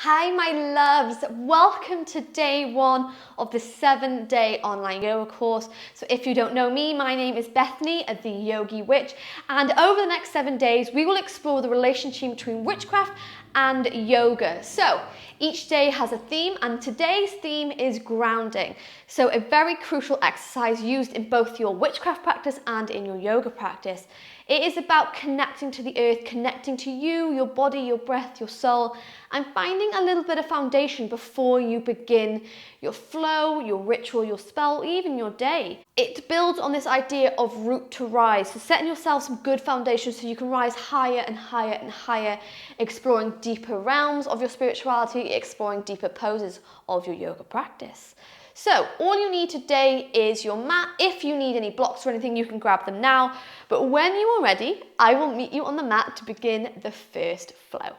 Hi my loves, welcome to day 1 of the 7-day online yoga course. So if you don't know me, my name is Bethany, the Yogi Witch, and over the next 7 days we will explore the relationship between witchcraft and yoga. So each day has a theme, and today's theme is grounding. So a very crucial exercise used in both your witchcraft practice and in your yoga practice. It is about connecting to the earth, connecting to you, your body, your breath, your soul, and finding a little bit of foundation before you begin your flow, your ritual, your spell, even your day. It builds on this idea of root to rise, so setting yourself some good foundations so you can rise higher and higher and higher, exploring deeper realms of your spirituality, exploring deeper poses of your yoga practice. So all you need today is your mat. If you need any blocks or anything, you can grab them now. But when you are ready, I will meet you on the mat to begin the first flow.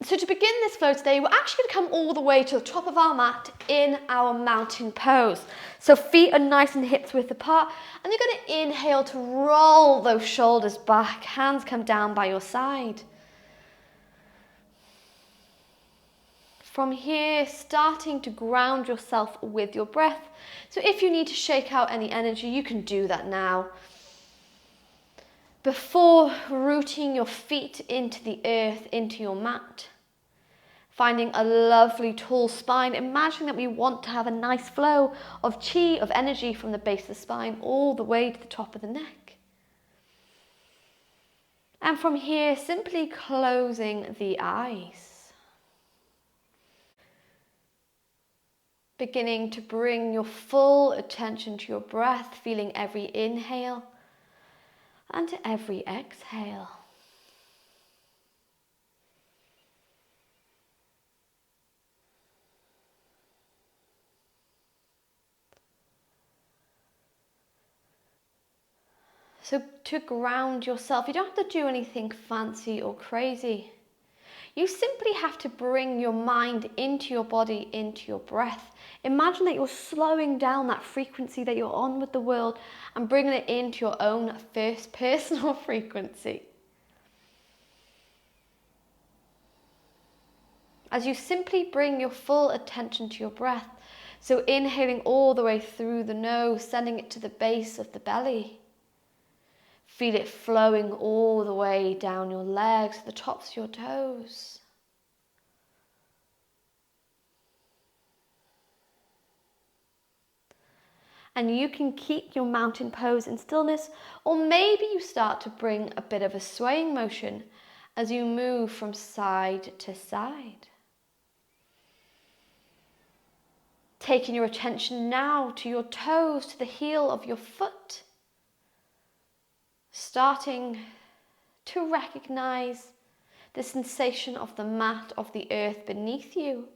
So to begin this flow today, we're actually going to come all the way to the top of our mat in our mountain pose. So feet are nice and hips width apart, and you're going to inhale to roll those shoulders back. Hands come down by your side. From here, starting to ground yourself with your breath. So if you need to shake out any energy, you can do that now. Before rooting your feet into the earth, into your mat, finding a lovely tall spine, imagine that we want to have a nice flow of chi, of energy from the base of the spine all the way to the top of the neck. And from here, simply closing the eyes. Beginning to bring your full attention to your breath, feeling every inhale and to every exhale. So to ground yourself, you don't have to do anything fancy or crazy. You simply have to bring your mind into your body, into your breath. Imagine that you're slowing down that frequency that you're on with the world and bringing it into your own first personal frequency. As you simply bring your full attention to your breath, so inhaling all the way through the nose, sending it to the base of the belly. Feel it flowing all the way down your legs to the tops of your toes. And you can keep your mountain pose in stillness, or maybe you start to bring a bit of a swaying motion as you move from side to side. Taking your attention now to your toes, to the heel of your foot. Starting to recognize the sensation of the mat, of the earth beneath you.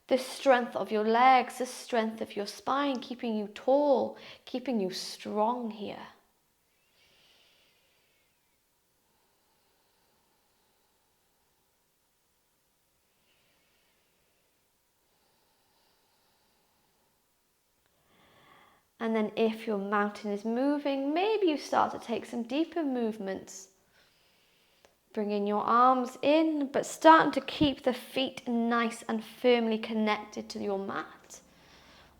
The strength of your legs, the strength of your spine, keeping you tall, keeping you strong here. And then if your mountain is moving, maybe you start to take some deeper movements. Bringing your arms in, but starting to keep the feet nice and firmly connected to your mat.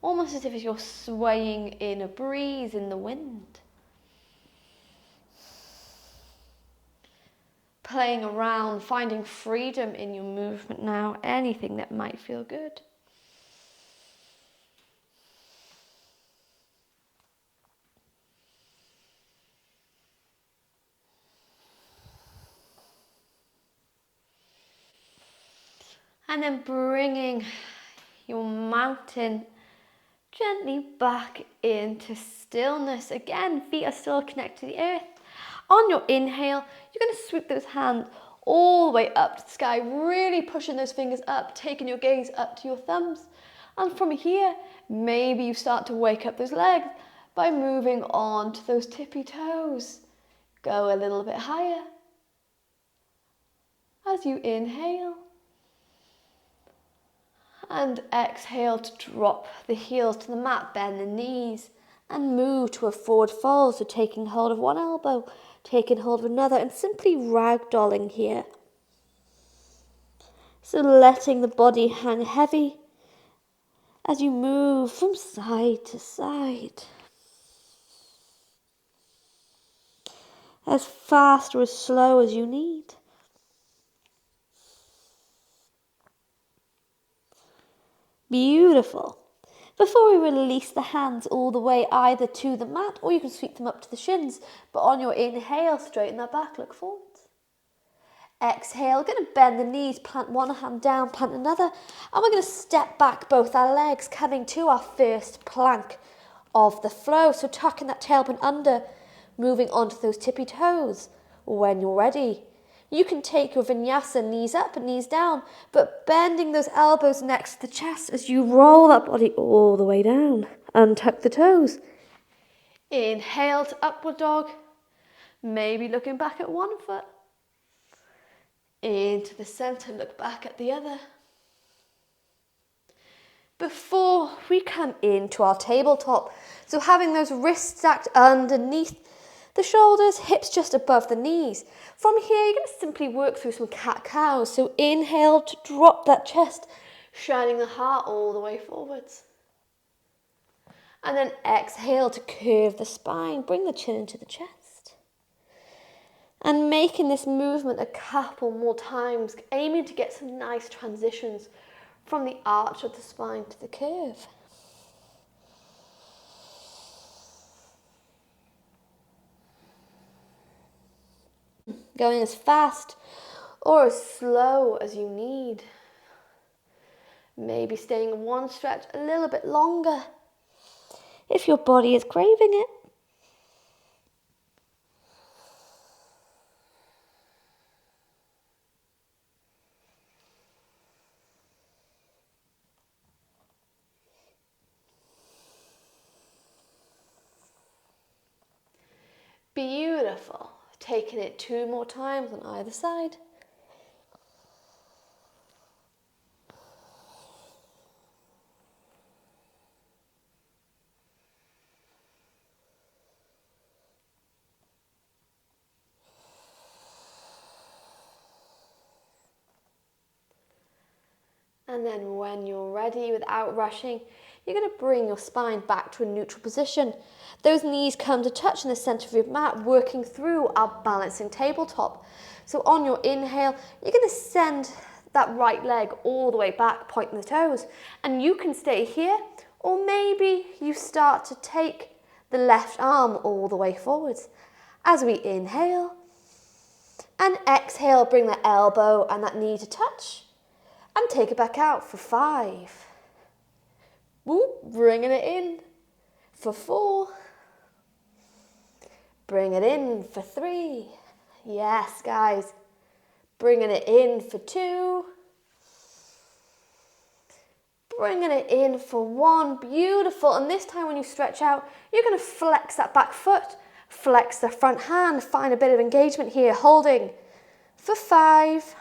Almost as if you're swaying in a breeze in the wind. Playing around, finding freedom in your movement now, anything that might feel good. And then bringing your mountain gently back into stillness. Again, feet are still connected to the earth. On your inhale, you're going to sweep those hands all the way up to the sky, really pushing those fingers up, taking your gaze up to your thumbs. And from here, maybe you start to wake up those legs by moving on to those tippy toes. Go a little bit higher as you inhale. And exhale to drop the heels to the mat, bend the knees and move to a forward fold. So taking hold of one elbow, taking hold of another and simply ragdolling here. So letting the body hang heavy as you move from side to side. As fast or as slow as you need. Beautiful. Before we release the hands all the way either to the mat or you can sweep them up to the shins. But on your inhale, straighten that back, look forward. Exhale, going to bend the knees, plant one hand down, plant another. And we're going to step back both our legs, coming to our first plank of the flow. So tucking that tailbone under, moving onto those tippy toes. When you're ready, you can take your vinyasa, knees up and knees down, but bending those elbows next to the chest as you roll that body all the way down. Untuck the toes. Inhale to upward dog, maybe looking back at one foot. Into the center, look back at the other. Before we come into our tabletop, so having those wrists stacked underneath the shoulders, hips just above the knees. From here, you're going to simply work through some cat-cows. So inhale to drop that chest, shining the heart all the way forwards. And then exhale to curve the spine, bring the chin into the chest. And making this movement a couple more times, aiming to get some nice transitions from the arch of the spine to the curve. Going as fast or as slow as you need. Maybe staying in one stretch a little bit longer if your body is craving it. Beautiful. Taking it 2 more times on either side. And then when you're ready, without rushing, you're going to bring your spine back to a neutral position. Those knees come to touch in the center of your mat, working through our balancing tabletop. So on your inhale, you're going to send that right leg all the way back, pointing the toes. And you can stay here, or maybe you start to take the left arm all the way forwards. As we inhale, and exhale, bring that elbow and that knee to touch. And take it back out for 5. Whoop, bringing it in for 4. Bring it in for 3. Yes, guys. Bringing it in for 2. Bringing it in for 1. Beautiful. And this time when you stretch out, you're going to flex that back foot. Flex the front hand. Find a bit of engagement here. Holding for 5.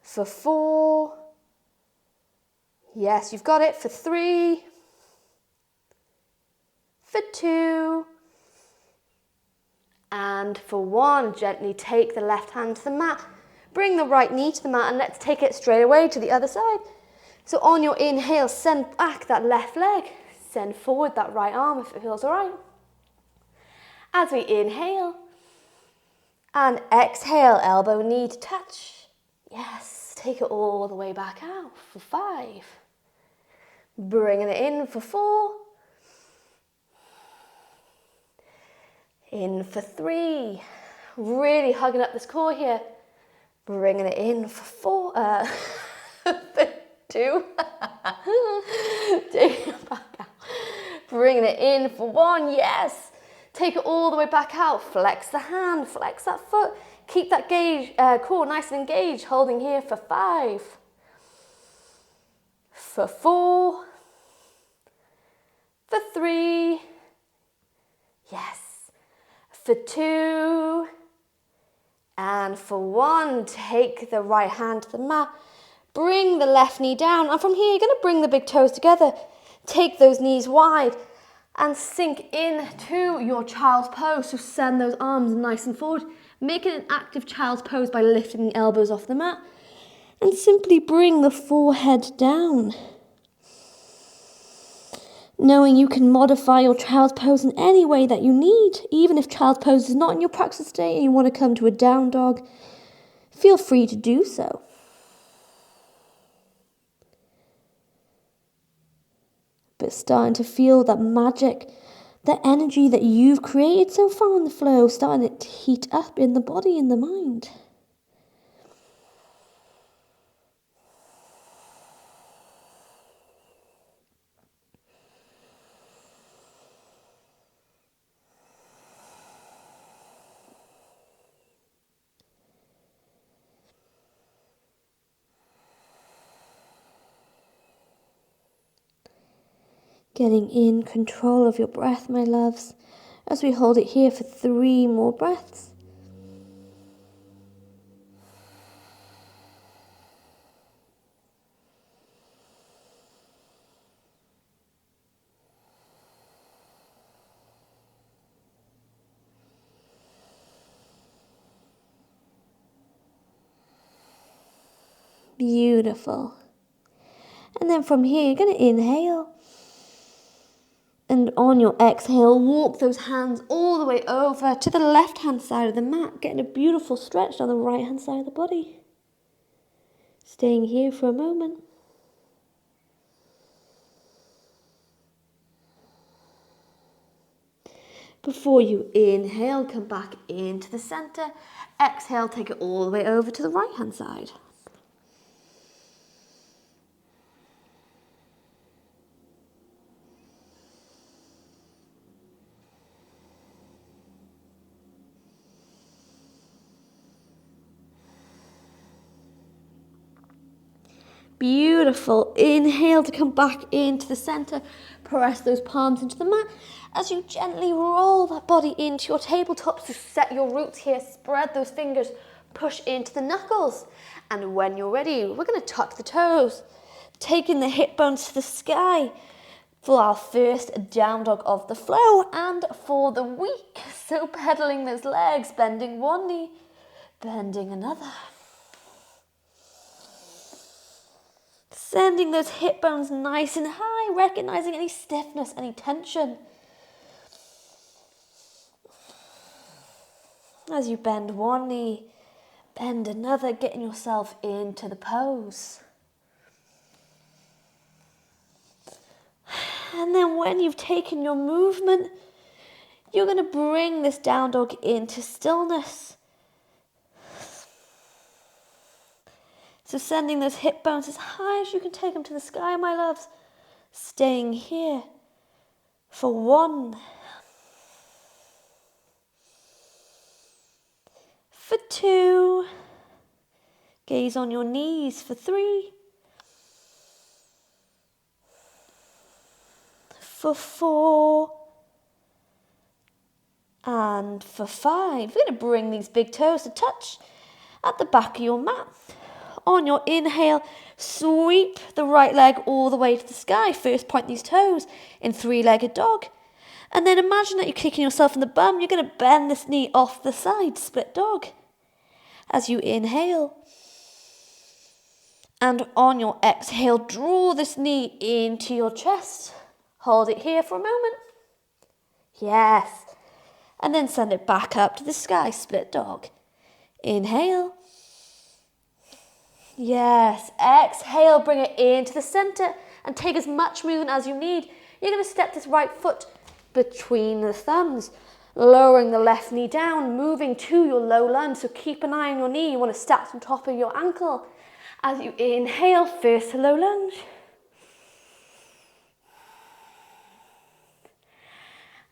For 4, yes, you've got it, for 3, for 2, and for 1. Gently take the left hand to the mat, bring the right knee to the mat, and let's take it straight away to the other side. So on your inhale, send back that left leg, send forward that right arm if it feels all right. As we inhale, and exhale, elbow, knee to touch, yes. Take it all the way back out for 5. Bringing it in for 4. In for 3. Really hugging up this core here. Bringing it in for 4. For 2. Taking it back out. Bringing it in for 1. Yes. Take it all the way back out. Flex the hand. Flex that foot. Keep that core nice and engaged, holding here for 5, for 4, for 3, yes, for 2, and And for 1, take the right hand to the mat. Bring the left knee down. And from here, you're going to bring the big toes together. Take those knees wide and sink into your child's pose. So send those arms nice and forward. Make it an active child's pose by lifting the elbows off the mat. And simply bring the forehead down. Knowing you can modify your child's pose in any way that you need. Even if child's pose is not in your practice today and you want to come to a down dog, feel free to do so. But starting to feel that magic, the energy that you've created so far in the flow, starting to heat up in the body and the mind. Getting in control of your breath, my loves, as we hold it here for 3 more breaths. Beautiful. And then from here, you're going to inhale. And on your exhale, walk those hands all the way over to the left-hand side of the mat, getting a beautiful stretch on the right-hand side of the body. Staying here for a moment. Before you inhale, come back into the center. Exhale, take it all the way over to the right-hand side. Beautiful. Inhale to come back into the center. Press those palms into the mat as you gently roll that body into your tabletop to set your roots here. Spread those fingers, push into the knuckles. And when you're ready, we're going to tuck the toes, taking the hip bones to the sky for our first down dog of the flow and for the week. So pedaling those legs, bending one knee, bending another. Sending those hip bones nice and high, recognizing any stiffness, any tension. As you bend one knee, bend another, getting yourself into the pose. And then when you've taken your movement, you're going to bring this down dog into stillness. So sending those hip bones as high as you can take them to the sky, my loves. Staying here for 1. For 2. Gaze on your knees for 3. For 4. And for 5. We're going to bring these big toes to touch at the back of your mat. On your inhale, sweep the right leg all the way to the sky. First point these toes in 3-legged dog. And then imagine that you're kicking yourself in the bum. You're going to bend this knee off the side, split dog. As you inhale. And on your exhale, draw this knee into your chest. Hold it here for a moment. Yes. And then send it back up to the sky, split dog. Inhale. Yes, exhale, bring it into the center and take as much movement as you need. You're going to step this right foot between the thumbs, lowering the left knee down, moving to your low lunge. So keep an eye on your knee. You want to start on top of your ankle. As you inhale, first low lunge.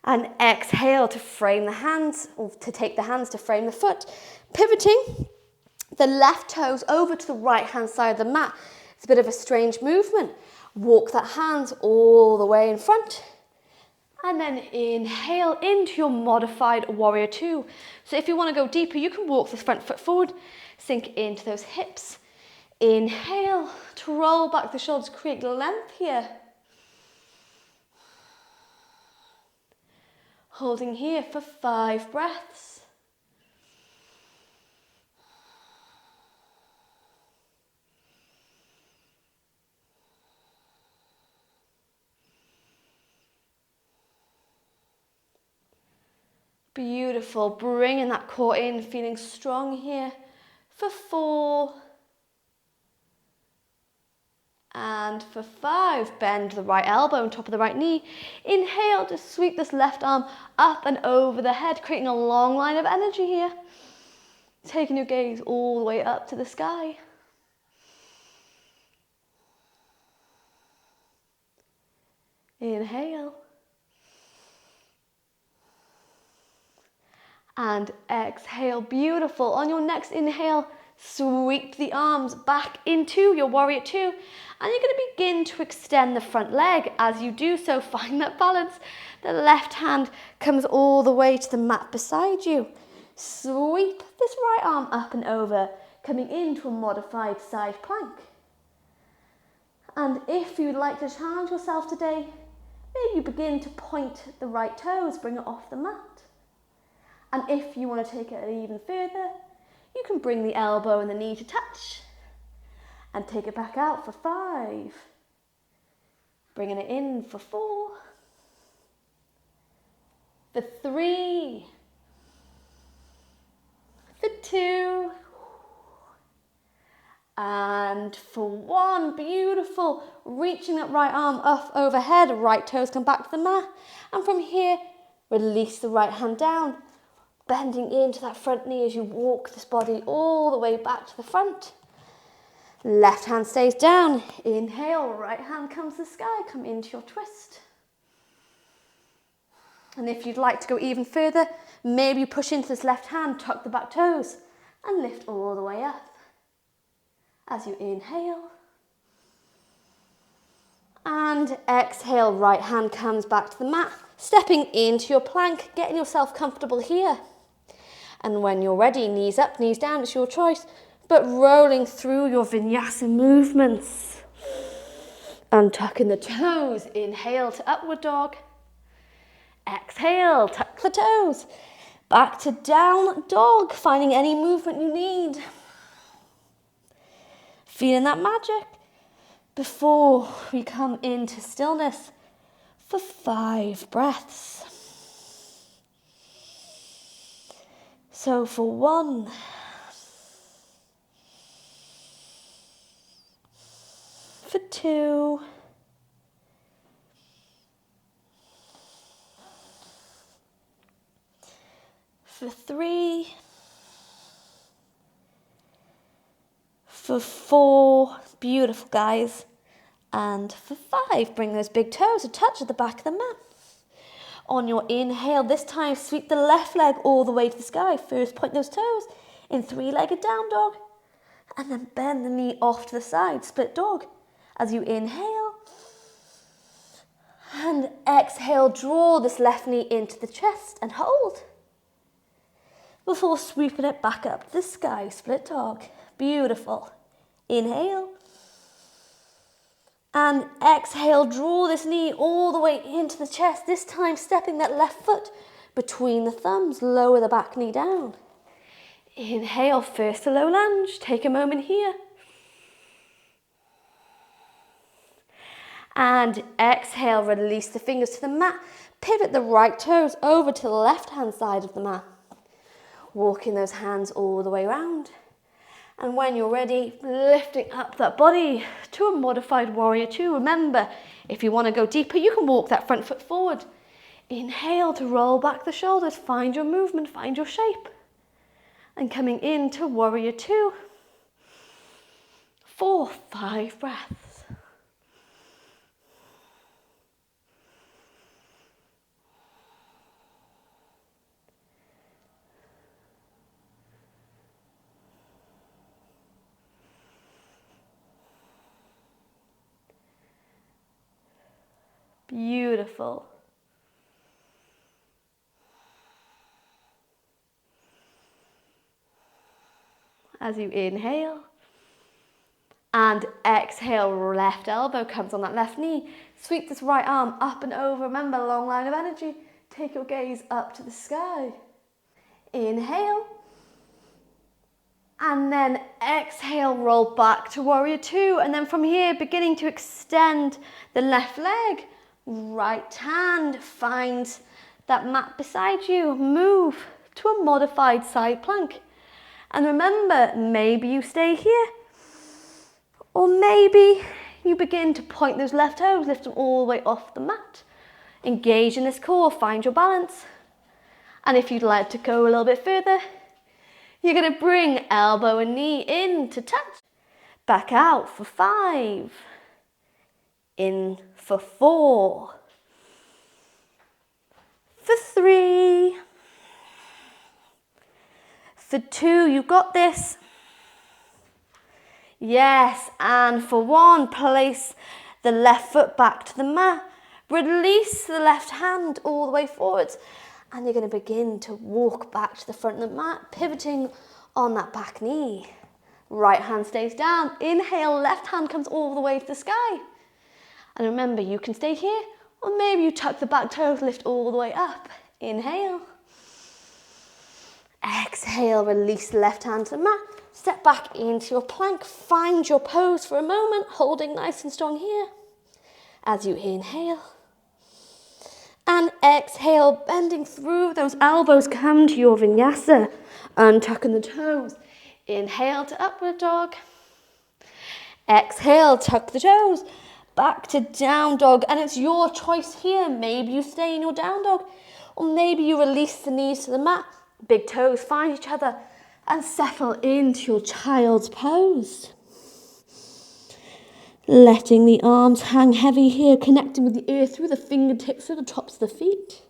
And exhale to frame the hands, or to take the hands to frame the foot. Pivoting the left toes over to the right-hand side of the mat. It's a bit of a strange movement. Walk that hands all the way in front. And then inhale into your modified warrior two. So if you want to go deeper, you can walk the front foot forward, sink into those hips. Inhale to roll back the shoulders, create length here. Holding here for 5 breaths. Beautiful, bringing that core in, feeling strong here for 4. And for 5, bend the right elbow on top of the right knee. Inhale to sweep this left arm up and over the head, creating a long line of energy here. Taking your gaze all the way up to the sky. Inhale. And exhale, beautiful. On your next inhale, sweep the arms back into your warrior two. And you're going to begin to extend the front leg. As you do so, find that balance. The left hand comes all the way to the mat beside you. Sweep this right arm up and over, coming into a modified side plank. And if you'd like to challenge yourself today, maybe begin to point the right toes, bring it off the mat. And if you want to take it even further, you can bring the elbow and the knee to touch and take it back out for 5. Bringing it in for 4, for 3, for 2, and for 1. Beautiful. Reaching that right arm up overhead, right toes come back to the mat. And from here, release the right hand down, bending into that front knee as you walk this body all the way back to the front. Left hand stays down. Inhale, right hand comes to the sky. Come into your twist. And if you'd like to go even further, maybe you push into this left hand, tuck the back toes, and lift all the way up. As you inhale. And exhale, right hand comes back to the mat, stepping into your plank, getting yourself comfortable here. And when you're ready, knees up, knees down, it's your choice, but rolling through your vinyasa movements. Untucking the toes, inhale to upward dog. Exhale, tuck the toes. Back to down dog, finding any movement you need. Feeling that magic before we come into stillness for 5 breaths. So for 1, for 2, for 3, for 4, beautiful guys, and for 5, bring those big toes to touch at the back of the mat. On your inhale, this time sweep the left leg all the way to the sky. First point those toes in 3-legged down dog, and then bend the knee off to the side, split dog. As you inhale, and exhale, draw this left knee into the chest and hold. Before sweeping it back up to the sky, split dog. Beautiful. Inhale. And exhale, draw this knee all the way into the chest, this time stepping that left foot between the thumbs, lower the back knee down. Inhale, first a low lunge, take a moment here. And exhale, release the fingers to the mat, pivot the right toes over to the left hand side of the mat. Walking those hands all the way around. And when you're ready, lifting up that body to a modified warrior two. Remember, if you want to go deeper, you can walk that front foot forward. Inhale to roll back the shoulders, find your movement, find your shape. And coming into warrior two for 5 breaths. Beautiful. as you inhale. And exhale, left elbow comes on that left knee. Sweep this right arm up and over. Remember, long line of energy. Take your gaze up to the sky. Inhale. And then exhale, roll back to warrior two. And then from here, beginning to extend the left leg. Right hand finds that mat beside you. Move to a modified side plank. And remember, maybe you stay here. Or maybe you begin to point those left toes, lift them all the way off the mat. Engage in this core, find your balance. And if you'd like to go a little bit further, you're going to bring elbow and knee in to touch. Back out for 5. In for 4. For 3. For 2, you've got this. Yes, and for 1, place the left foot back to the mat. Release the left hand all the way forwards. And you're going to begin to walk back to the front of the mat, pivoting on that back knee. Right hand stays down. Inhale, left hand comes all the way to the sky. And remember, you can stay here, or maybe you tuck the back toes, lift all the way up. Inhale. Exhale, release the left hand to the mat. Step back into your plank. Find your pose for a moment, holding nice and strong here. As you inhale. And exhale, bending through those elbows, come to your vinyasa. Untucking the toes. Inhale to upward dog. Exhale, tuck the toes. Back to down dog. And it's your choice here. Maybe you stay in your down dog. Or maybe you release the knees to the mat. Big toes find each other. And settle into your child's pose. Letting the arms hang heavy here, connecting with the earth through the fingertips, through the tops of the feet.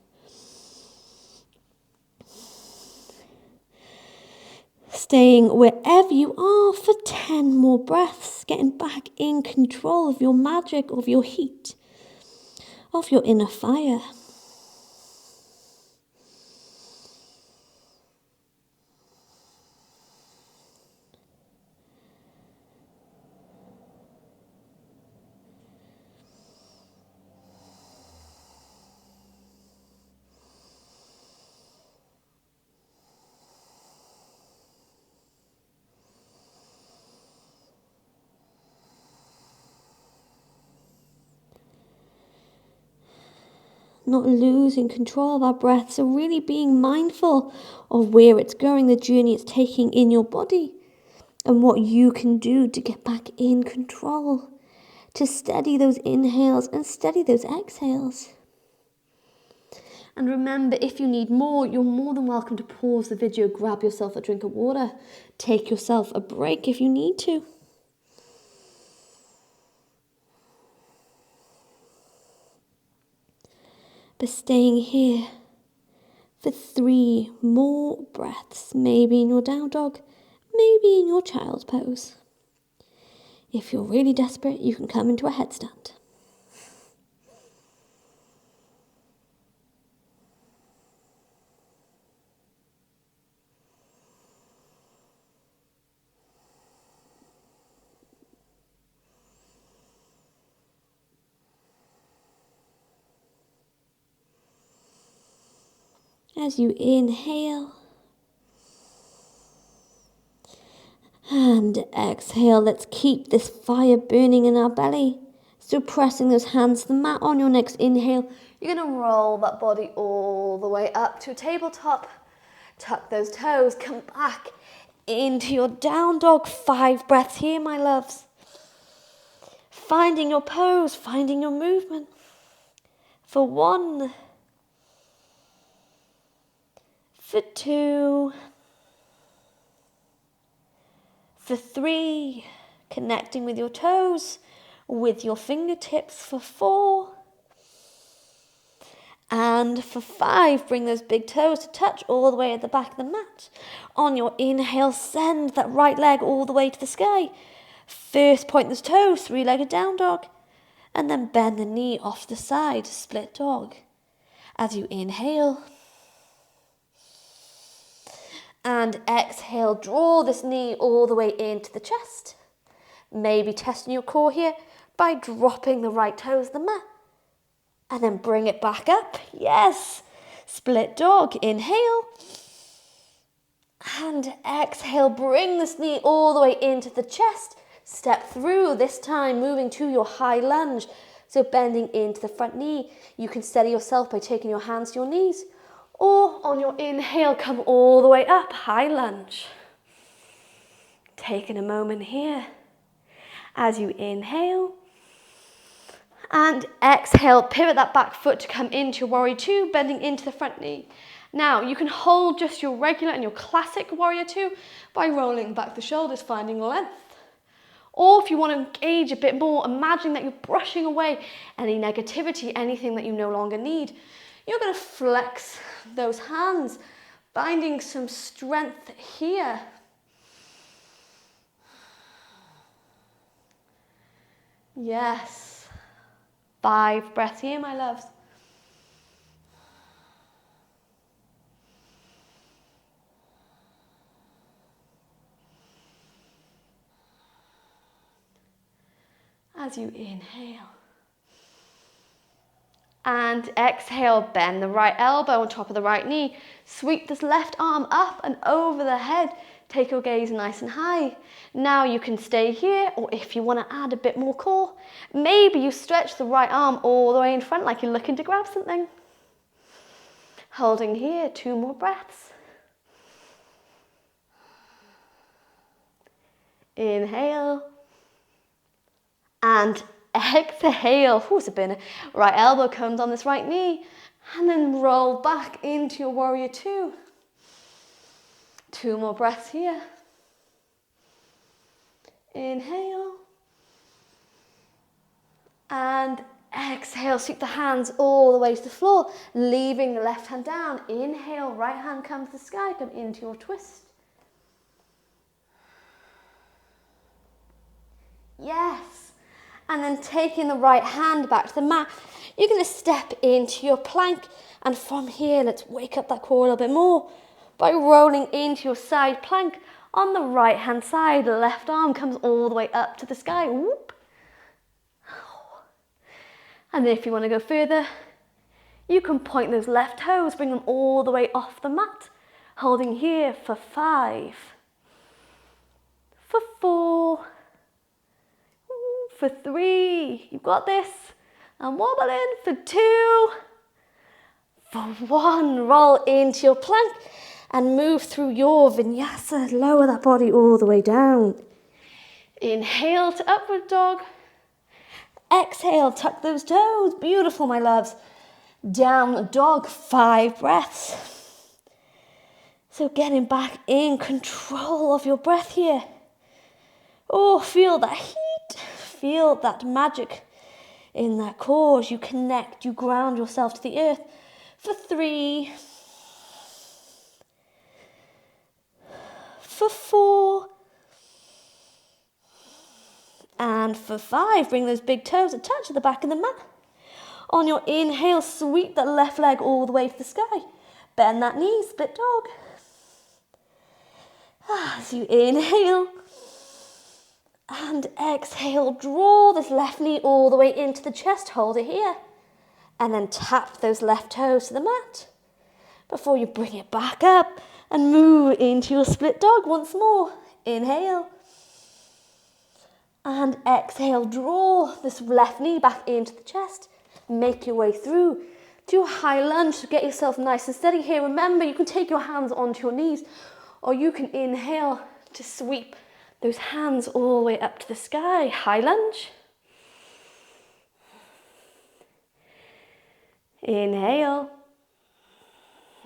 Staying wherever you are for 10 more breaths, getting back in control of your magic, of your heat, of your inner fire. Not losing control of our breath, so really being mindful of where it's going, the journey it's taking in your body, and what you can do to get back in control, to steady those inhales and steady those exhales. And remember, if you need more, you're more than welcome to pause the video, grab yourself a drink of water, take yourself a break if you need to. But staying here for 3 more breaths, maybe in your down dog, maybe in your child's pose. If you're really desperate, you can come into a headstand. As you inhale and exhale, let's keep this fire burning in our belly. So pressing those hands to the mat on your next inhale, you're going to roll that body all the way up to a tabletop. Tuck those toes, come back into your down dog. 5 breaths here, my loves. Finding your pose, finding your movement. For 1. For 2, for 3, connecting with your toes, with your fingertips. For 4, and for 5, bring those big toes to touch all the way at the back of the mat. On your inhale, send that right leg all the way to the sky. First, point those toes, 3-legged down dog, and then bend the knee off the side, split dog. As you inhale, And exhale, draw this knee all the way into the chest. Maybe testing your core here by dropping the right toes to the mat. And then bring it back up. Yes. Split dog. Inhale. And exhale, bring this knee all the way into the chest. Step through, this time moving to your high lunge. So bending into the front knee. You can steady yourself by taking your hands to your knees. Or on your inhale, come all the way up, high lunge. Taking a moment here. As you inhale. And exhale, pivot that back foot to come into your warrior two, bending into the front knee. Now, you can hold just your regular and your classic warrior two by rolling back the shoulders, finding length. Or if you want to engage a bit more, imagine that you're brushing away any negativity, anything that you no longer need. You're going to flex those hands, finding some strength here. Yes. 5 breaths here, my loves. As you inhale. And exhale, bend the right elbow on top of the right knee. Sweep this left arm up and over the head. Take your gaze nice and high. Now you can stay here, or if you want to add a bit more core, maybe you stretch the right arm all the way in front like you're looking to grab something. Holding here, 2 more breaths. Inhale. And exhale. It's a bit. Right elbow comes on this right knee. And then roll back into your warrior two. 2 more breaths here. Inhale. And exhale. Sweep the hands all the way to the floor, leaving the left hand down. Inhale. Right hand comes to the sky. Come into your twist. Yes. And then taking the right hand back to the mat, you're going to step into your plank. And from here, let's wake up that core a little bit more by rolling into your side plank on the right hand side. The left arm comes all the way up to the sky. Whoop. And then if you want to go further, you can point those left toes, bring them all the way off the mat. Holding here for 5, for 4, for 3, you've got this, and wobble in for 2, for 1, roll into your plank and move through your vinyasa, lower that body all the way down. Inhale to upward dog, exhale, tuck those toes, beautiful my loves, down dog, 5 breaths. So getting back in control of your breath here. Oh, feel that heat. Feel that magic in that core as you connect, you ground yourself to the earth for 3, for 4, and for 5. Bring those big toes a touch to the back of the mat. On your inhale, sweep that left leg all the way to the sky. Bend that knee, split dog. As you inhale, and exhale, draw this left knee all the way into the chest, hold it here. And then tap those left toes to the mat before you bring it back up and move into your split dog once more. Inhale. And exhale, draw this left knee back into the chest. Make your way through to a high lunge to get yourself nice and steady here. Remember, you can take your hands onto your knees, or you can inhale to sweep those hands all the way up to the sky. High lunge. Inhale.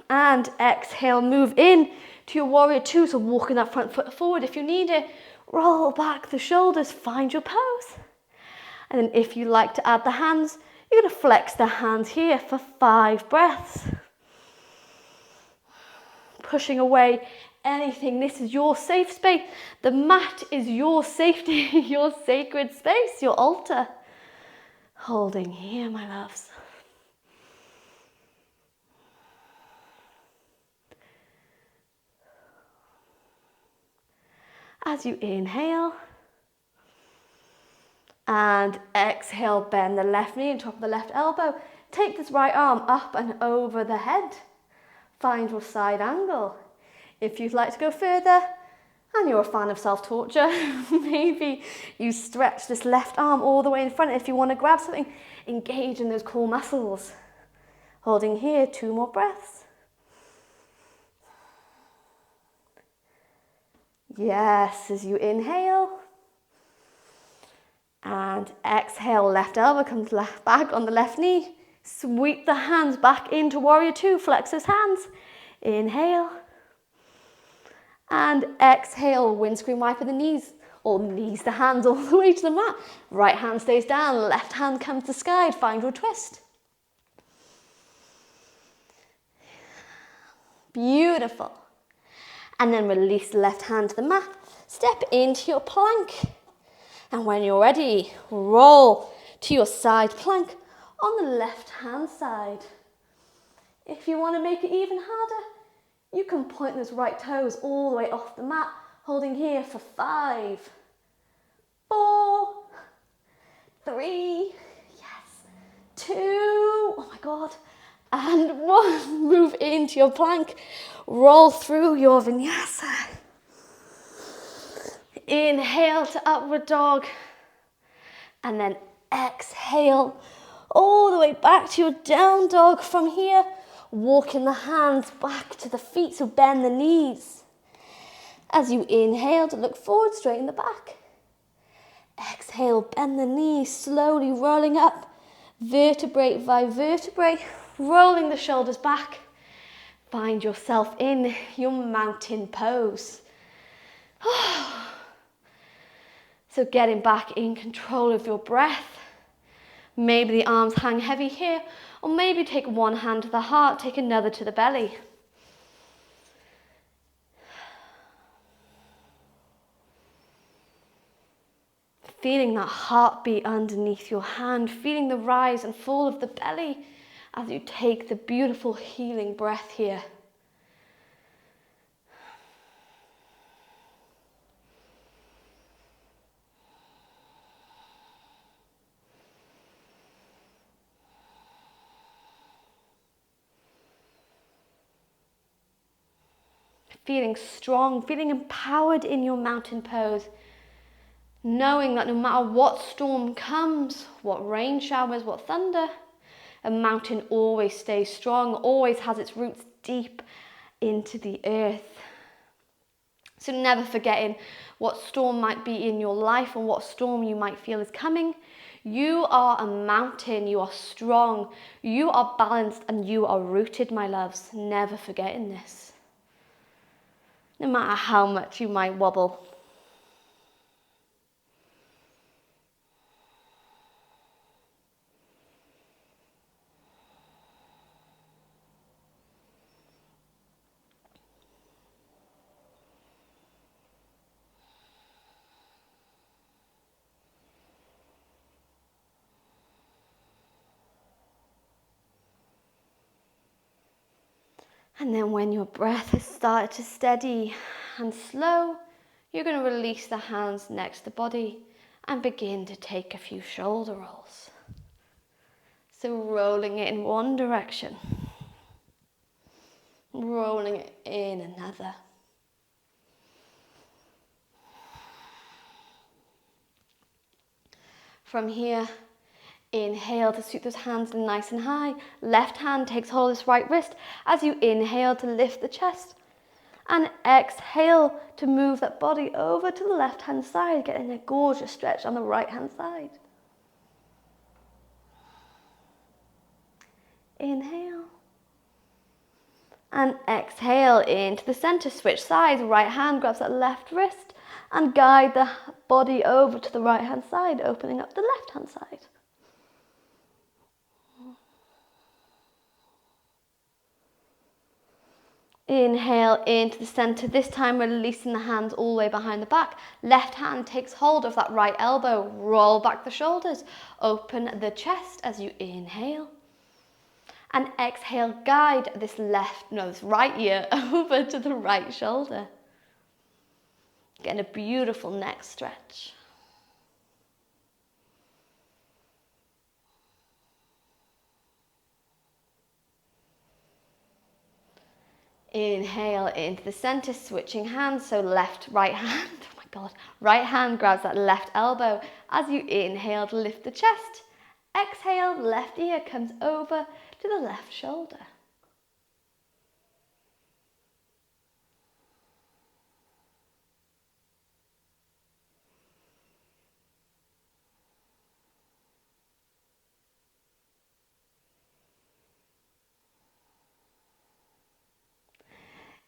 And exhale, move in to your warrior two. So walking that front foot forward if you need it. Roll back the shoulders, find your pose. And then if you like to add the hands, you're going to flex the hands here for 5 breaths. Pushing away anything. This is your safe space. The mat is your safety, your sacred space, your altar. Holding here, my loves. As you inhale. And exhale, bend the left knee and top of the left elbow. Take this right arm up and over the head. Find your side angle. If you'd like to go further, and you're a fan of self-torture, maybe you stretch this left arm all the way in front. If you want to grab something, engage in those core muscles. Holding here, 2 more breaths. Yes, as you inhale. And exhale, left elbow comes back on the left knee. Sweep the hands back into warrior 2, flex those hands. Inhale. And exhale, windscreen wiper the knees, or knees the hands all the way to the mat. Right hand stays down, left hand comes to sky, find your twist. Beautiful. And then release the left hand to the mat. Step into your plank. And when you're ready, roll to your side plank on the left hand side. If you want to make it even harder, you can point those right toes all the way off the mat, holding here for 5, 4, 3, yes, 2, oh my God, and 1. Move into your plank, roll through your vinyasa. Inhale to upward dog, and then exhale all the way back to your down dog. From here, walking the hands back to the feet, so bend the knees. As you inhale to look forward, straighten the back. Exhale, bend the knees, slowly rolling up, vertebrae by vertebrae, rolling the shoulders back. Find yourself in your mountain pose. So getting back in control of your breath. Maybe the arms hang heavy here, or maybe take one hand to the heart, take another to the belly. Feeling that heartbeat underneath your hand, feeling the rise and fall of the belly as you take the beautiful healing breath here. Feeling strong, feeling empowered in your mountain pose. Knowing that no matter what storm comes, what rain showers, what thunder, a mountain always stays strong, always has its roots deep into the earth. So never forgetting what storm might be in your life and what storm you might feel is coming. You are a mountain, you are strong, you are balanced, and you are rooted, my loves. Never forgetting this. No matter how much you might wobble. And then when your breath has started to steady and slow, you're going to release the hands next to the body and begin to take a few shoulder rolls. So rolling it in one direction, rolling it in another. From here, inhale to sweep those hands nice and high. Left hand takes hold of this right wrist as you inhale to lift the chest. And exhale to move that body over to the left hand side, getting a gorgeous stretch on the right hand side. Inhale. And exhale into the center. Switch sides. Right hand grabs that left wrist and guide the body over to the right hand side, opening up the left hand side. Inhale into the center, this time releasing the hands all the way behind the back. Left hand takes hold of that right elbow, roll back the shoulders, open the chest as you inhale. And exhale, guide this right ear over to the right shoulder. Getting a beautiful neck stretch. Inhale into the center, switching hands. So left, right hand. Oh my God. Right hand grabs that left elbow as you inhale to lift the chest. Exhale, left ear comes over to the left shoulder.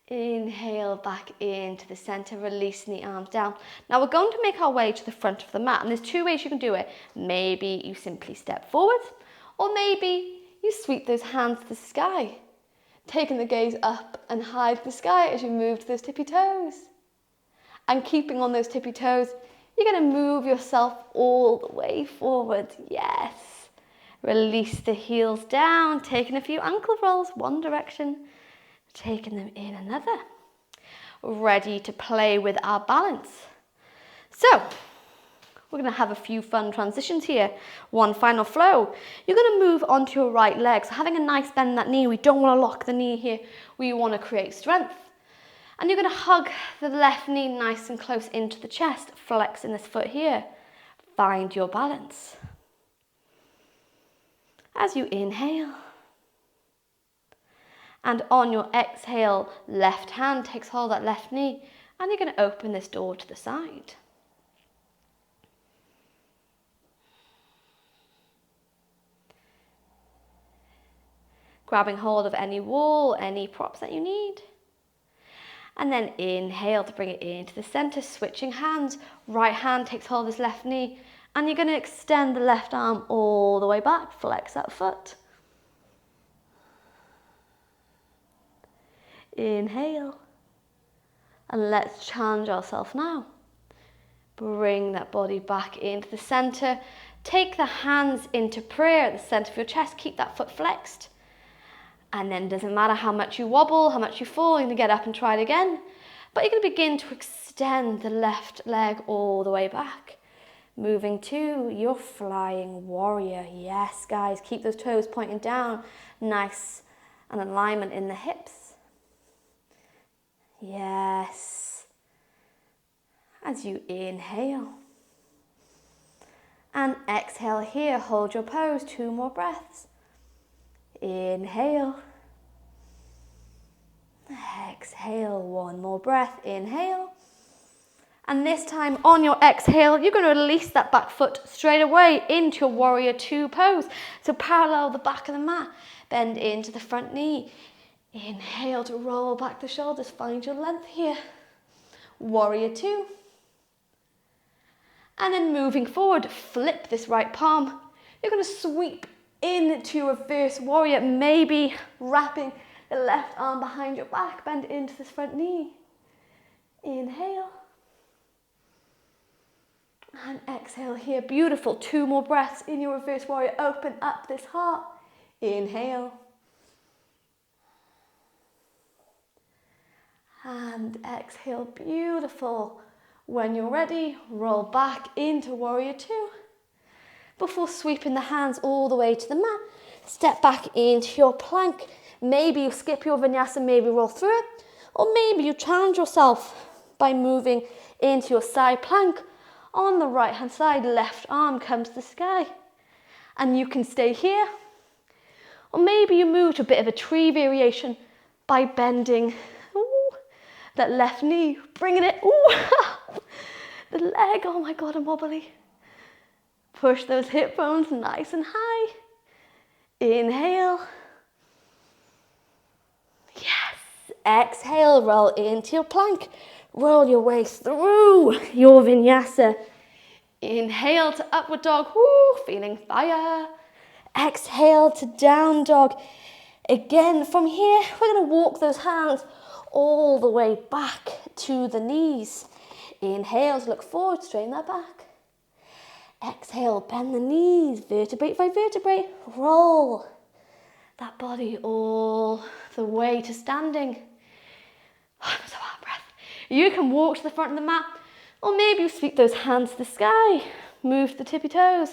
Inhale back into the center, releasing the arms down. Now we're going to make our way to the front of the mat, and there's two ways you can do it. Maybe you simply step forward, or maybe you sweep those hands to the sky, taking the gaze up and high to the sky as you move to those tippy toes. And keeping on those tippy toes, you're going to move yourself all the way forward. Yes. Release the heels down, taking a few ankle rolls, one direction, taking them in another. Ready to play with our balance. So, we're going to have a few fun transitions here. One final flow. You're going to move onto your right leg. So having a nice bend in that knee. We don't want to lock the knee here. We want to create strength. And you're going to hug the left knee nice and close into the chest, flexing this foot here. Find your balance. As you inhale. And on your exhale, left hand takes hold of that left knee, and you're going to open this door to the side. Grabbing hold of any wall, any props that you need. And then inhale to bring it into the center, switching hands. Right hand takes hold of this left knee, and you're going to extend the left arm all the way back, flex that foot. Inhale. And let's challenge ourselves now. Bring that body back into the center. Take the hands into prayer at the center of your chest. Keep that foot flexed. And then it doesn't matter how much you wobble, how much you fall, you're going to get up and try it again. But you're going to begin to extend the left leg all the way back. Moving to your flying warrior. Yes, guys, keep those toes pointing down. Nice and alignment in the hips. Yes. As you inhale. And exhale here, hold your pose, 2 more breaths. Inhale. Exhale, 1 more breath, inhale. And this time on your exhale, you're going to release that back foot straight away into your warrior 2 pose. So parallel the back of the mat, bend into the front knee. Inhale to roll back the shoulders, find your length here. Warrior 2. And then moving forward, flip this right palm. You're going to sweep into reverse warrior, maybe wrapping the left arm behind your back, bend into this front knee. Inhale. And exhale here, beautiful. 2 more breaths in your reverse warrior, open up this heart. Inhale. And exhale, beautiful. When you're ready, roll back into warrior 2. Before sweeping the hands all the way to the mat, step back into your plank. Maybe you skip your vinyasa, maybe roll through it, or maybe you challenge yourself by moving into your side plank. On the right hand side, left arm comes to the sky, and you can stay here. Or maybe you move to a bit of a tree variation by bending that left knee, bringing it, the leg, oh my God, I'm wobbly. Push those hip bones nice and high. Inhale. Yes. Exhale, roll into your plank. Roll your waist through your vinyasa. Inhale to upward dog. Woo, feeling fire. Exhale to down dog. Again, from here, we're going to walk those hands all the way back to the knees. Inhale to look forward, straighten that back. Exhale, bend the knees, vertebrae by vertebrae, roll that body all the way to standing. I'm so out of breath. You can walk to the front of the mat, Or maybe you sweep those hands to the sky, move to the tippy toes,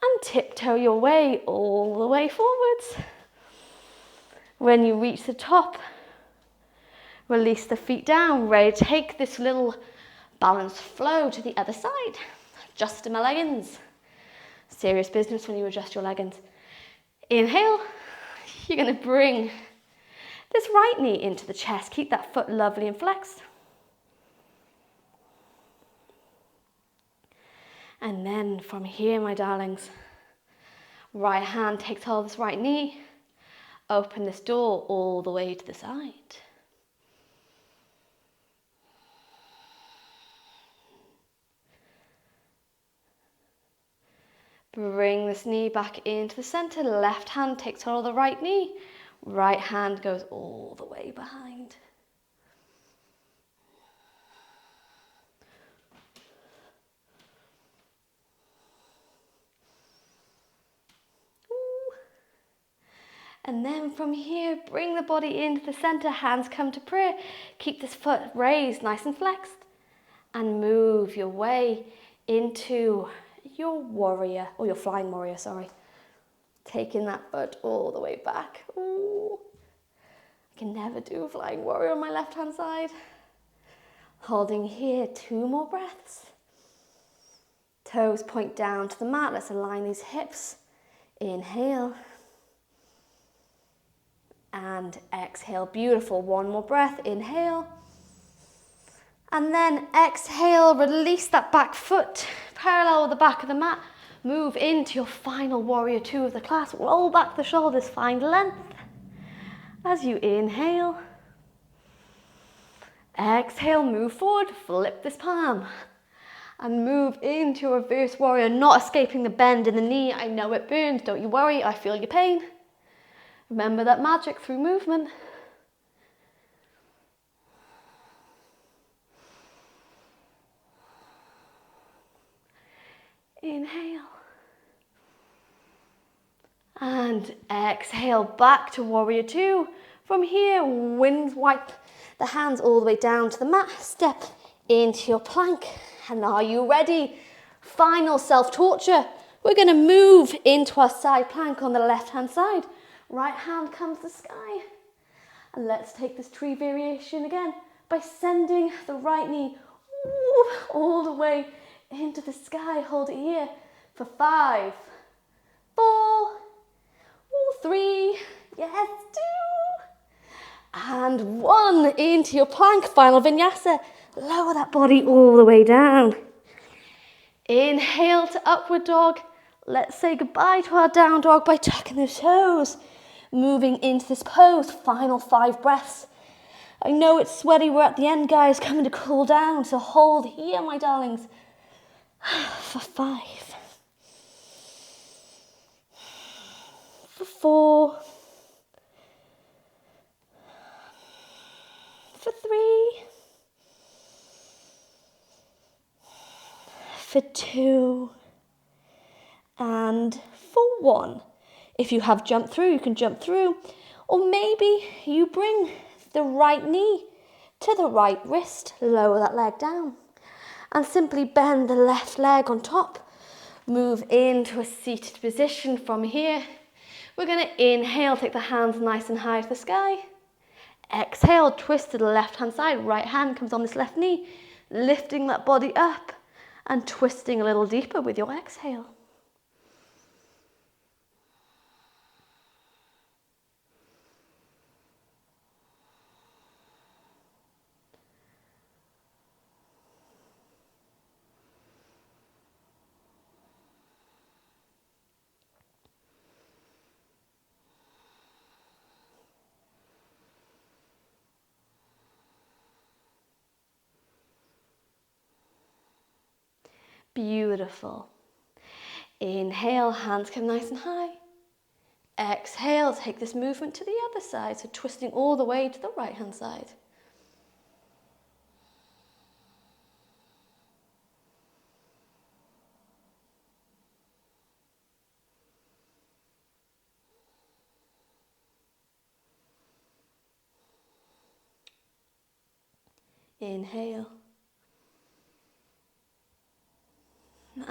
and tiptoe your way all the way forwards. When you reach the top, release the feet down, ready to take this little balanced flow to the other side. Adjusting my leggings. Serious business when you adjust your leggings. Inhale, you're going to bring this right knee into the chest. Keep that foot lovely and flexed. And then from here, my darlings, right hand takes hold of this right knee. Open this door all the way to the side. Bring this knee back into the center. Left hand takes hold of the right knee. Right hand goes all the way behind. And then from here, bring the body into the center, hands come to prayer. Keep this foot raised, nice and flexed. And move your way into your warrior, or your flying warrior, sorry. Taking that foot all the way back. Ooh. I can never do a flying warrior on my left hand side. Holding here, 2 more breaths. Toes point down to the mat. Let's align these hips. Inhale. And exhale, beautiful. 1 more breath, inhale. And then exhale, release that back foot, parallel with the back of the mat. Move into your final warrior 2 of the class. Roll back the shoulders, find length. As you inhale. Exhale, move forward, flip this palm. And move into your reverse warrior, not escaping the bend in the knee. I know it burns, don't you worry, I feel your pain. Remember that magic through movement. Inhale. And exhale, back to warrior 2. From here, wind wipe the hands all the way down to the mat. Step into your plank. And are you ready? Final self-torture. We're going to move into our side plank on the left-hand side. Right hand comes to the sky. And let's take this tree variation again by sending the right knee all the way into the sky. Hold it here for 5, 4, 3, yes, 2, and 1. Into your plank, final vinyasa. Lower that body all the way down. Inhale to upward dog. Let's say goodbye to our down dog by tucking those toes. Moving into this pose, final 5 breaths. I know it's sweaty, we're at the end, guys, coming to cool down, so hold here, my darlings, for 5, for 4, for 3, for 2, and for 1. If you have jumped through, you can jump through. Or maybe you bring the right knee to the right wrist. Lower that leg down. And simply bend the left leg on top. Move into a seated position from here. We're going to inhale, take the hands nice and high to the sky. Exhale, twist to the left-hand side. Right hand comes on this left knee. Lifting that body up and twisting a little deeper with your exhale. Beautiful. Inhale, hands come nice and high. Exhale, take this movement to the other side, so twisting all the way to the right hand side. Inhale.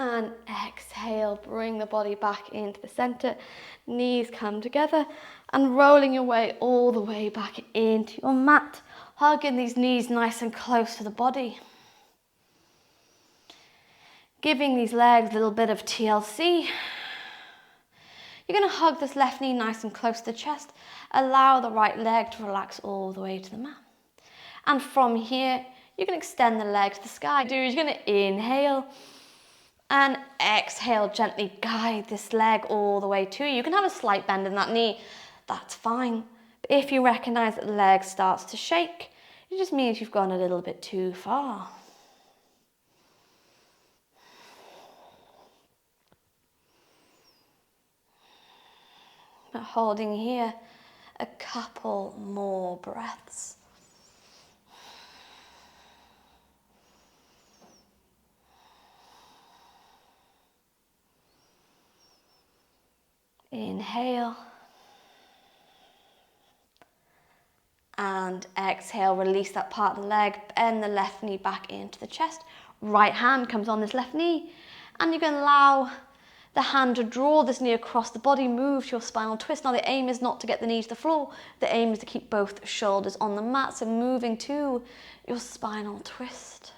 And exhale, bring the body back into the center. Knees come together and rolling your way all the way back into your mat. Hugging these knees nice and close to the body. Giving these legs a little bit of TLC. You're going to hug this left knee nice and close to the chest. Allow the right leg to relax all the way to the mat. And from here, you can extend the leg to the sky. You're going to inhale and exhale, gently guide this leg all the way to you. You can have a slight bend in that knee, that's fine. But if you recognize that the leg starts to shake, it just means you've gone a little bit too far. But holding here a couple more breaths. Inhale. And exhale, release that part of the leg, bend the left knee back into the chest. Right hand comes on this left knee, and you can allow the hand to draw this knee across the body, move to your spinal twist. Now the aim is not to get the knee to the floor, the aim is to keep both shoulders on the mat, so moving to your spinal twist.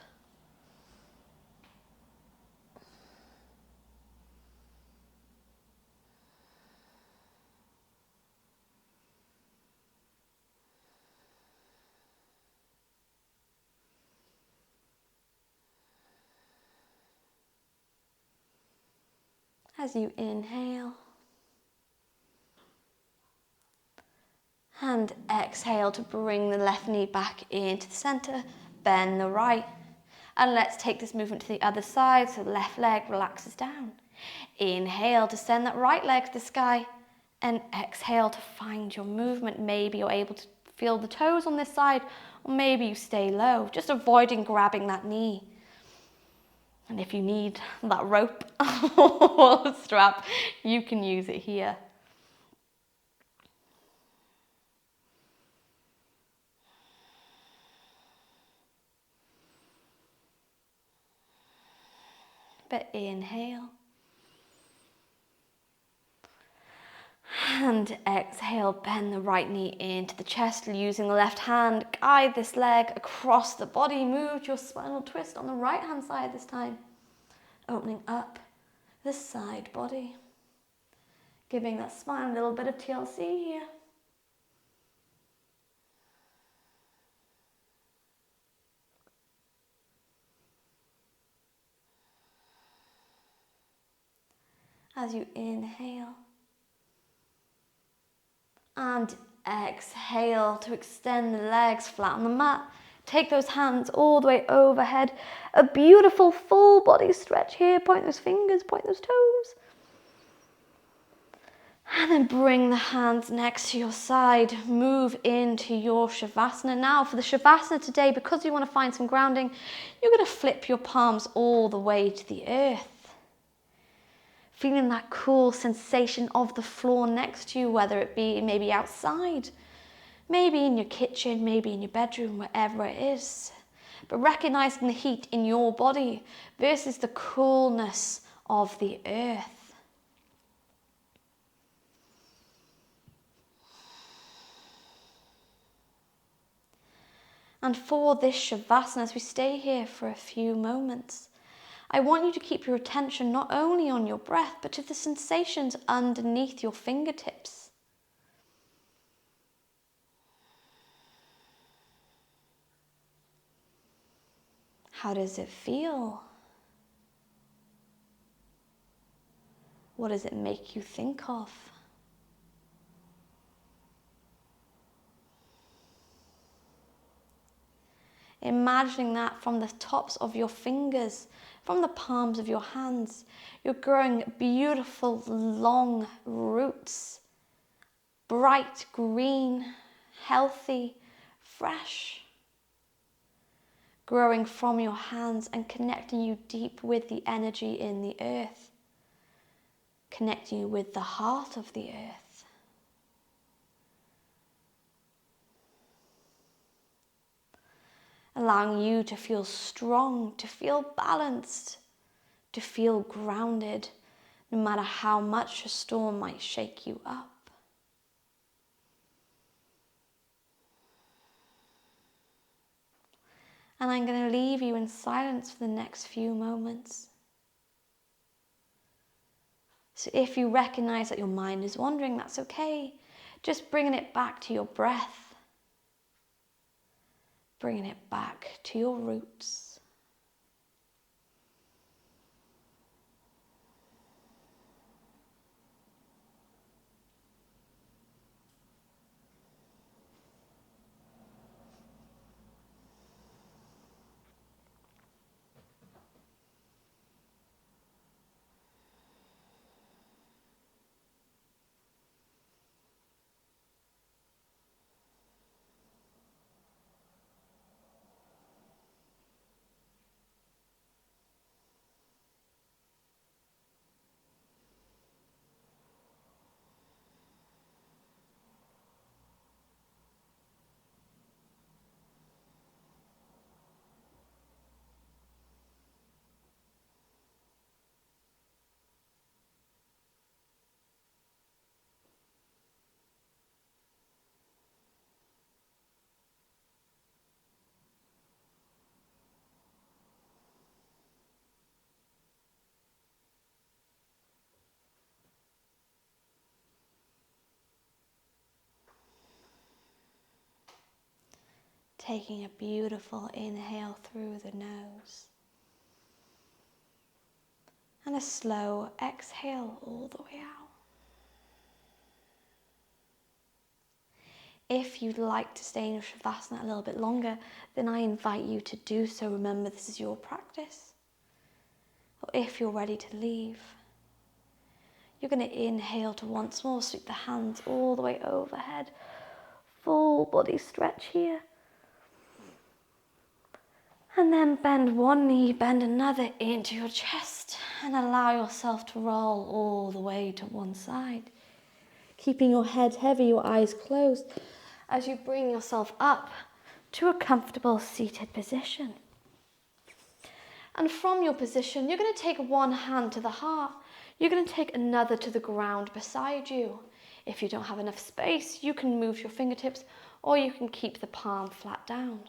As you inhale and exhale to bring the left knee back into the center, bend the right, and let's take this movement to the other side so the left leg relaxes down. Inhale to send that right leg to the sky, and exhale to find your movement. Maybe you're able to feel the toes on this side, or maybe you stay low, just avoiding grabbing that knee. And if you need that rope or strap, you can use it here. But inhale. And exhale, bend the right knee into the chest, using the left hand, guide this leg across the body, move to your spinal twist on the right hand side this time, opening up the side body, giving that spine a little bit of TLC here. As you inhale and exhale to extend the legs flat on the mat. Take those hands all the way overhead. A beautiful full body stretch here. Point those fingers, point those toes. And then bring the hands next to your side. Move into your Savasana. Now for the Savasana today, because you want to find some grounding, you're going to flip your palms all the way to the earth. Feeling that cool sensation of the floor next to you, whether it be maybe outside, maybe in your kitchen, maybe in your bedroom, wherever it is. But recognizing the heat in your body versus the coolness of the earth. And for this Shavasana, as we stay here for a few moments, I want you to keep your attention not only on your breath, but to the sensations underneath your fingertips. How does it feel? What does it make you think of? Imagining that from the tops of your fingers, from the palms of your hands, you're growing beautiful long roots, bright green, healthy, fresh, growing from your hands and connecting you deep with the energy in the earth, connecting you with the heart of the earth. Allowing you to feel strong, to feel balanced, to feel grounded no matter how much a storm might shake you up. And I'm going to leave you in silence for the next few moments. So if you recognize that your mind is wandering, that's okay. Just bringing it back to your breath. Bringing it back to your roots. Taking a beautiful inhale through the nose. And a slow exhale all the way out. If you'd like to stay in your Savasana a little bit longer, then I invite you to do so. Remember, this is your practice. Or if you're ready to leave, you're going to inhale to once more sweep the hands all the way overhead. Full body stretch here. And then bend one knee, bend another into your chest and allow yourself to roll all the way to one side. Keeping your head heavy, your eyes closed, as you bring yourself up to a comfortable seated position. And from your position, you're going to take one hand to the heart. You're going to take another to the ground beside you. If you don't have enough space, you can move your fingertips or you can keep the palm flat down.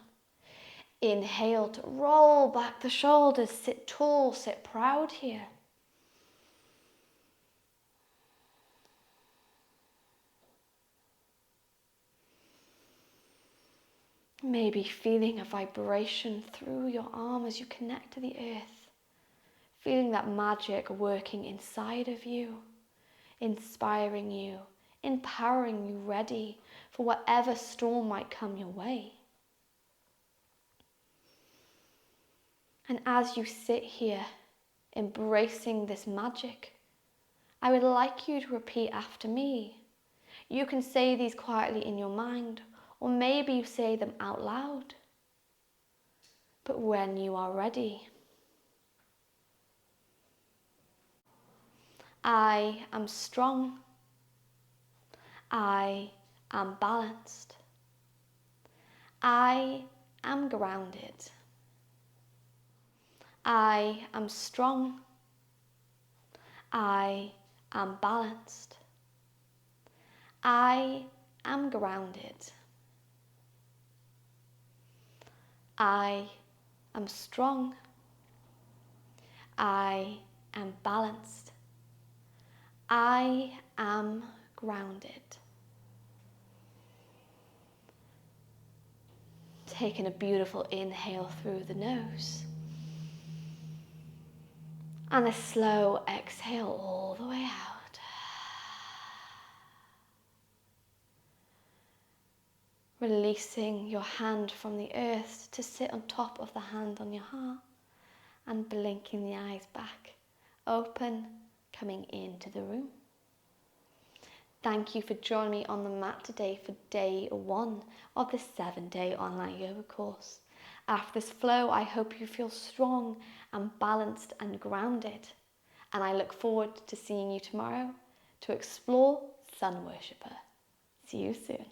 Inhale to roll back the shoulders, sit tall, sit proud here. Maybe feeling a vibration through your arm as you connect to the earth. Feeling that magic working inside of you, inspiring you, empowering you, ready for whatever storm might come your way. And as you sit here, embracing this magic, I would like you to repeat after me. You can say these quietly in your mind, or maybe you say them out loud. But when you are ready, I am strong. I am balanced. I am grounded. I am strong. I am balanced. I am grounded. I am strong. I am balanced. I am grounded. Taking a beautiful inhale through the nose. And a slow exhale all the way out. Releasing your hand from the earth to sit on top of the hand on your heart and blinking the eyes back, open, coming into the room. Thank you for joining me on the mat today for day 1 of the 7-day online yoga course. After this flow, I hope you feel strong and balanced and grounded. And I look forward to seeing you tomorrow to explore Sun Worshipper. See you soon.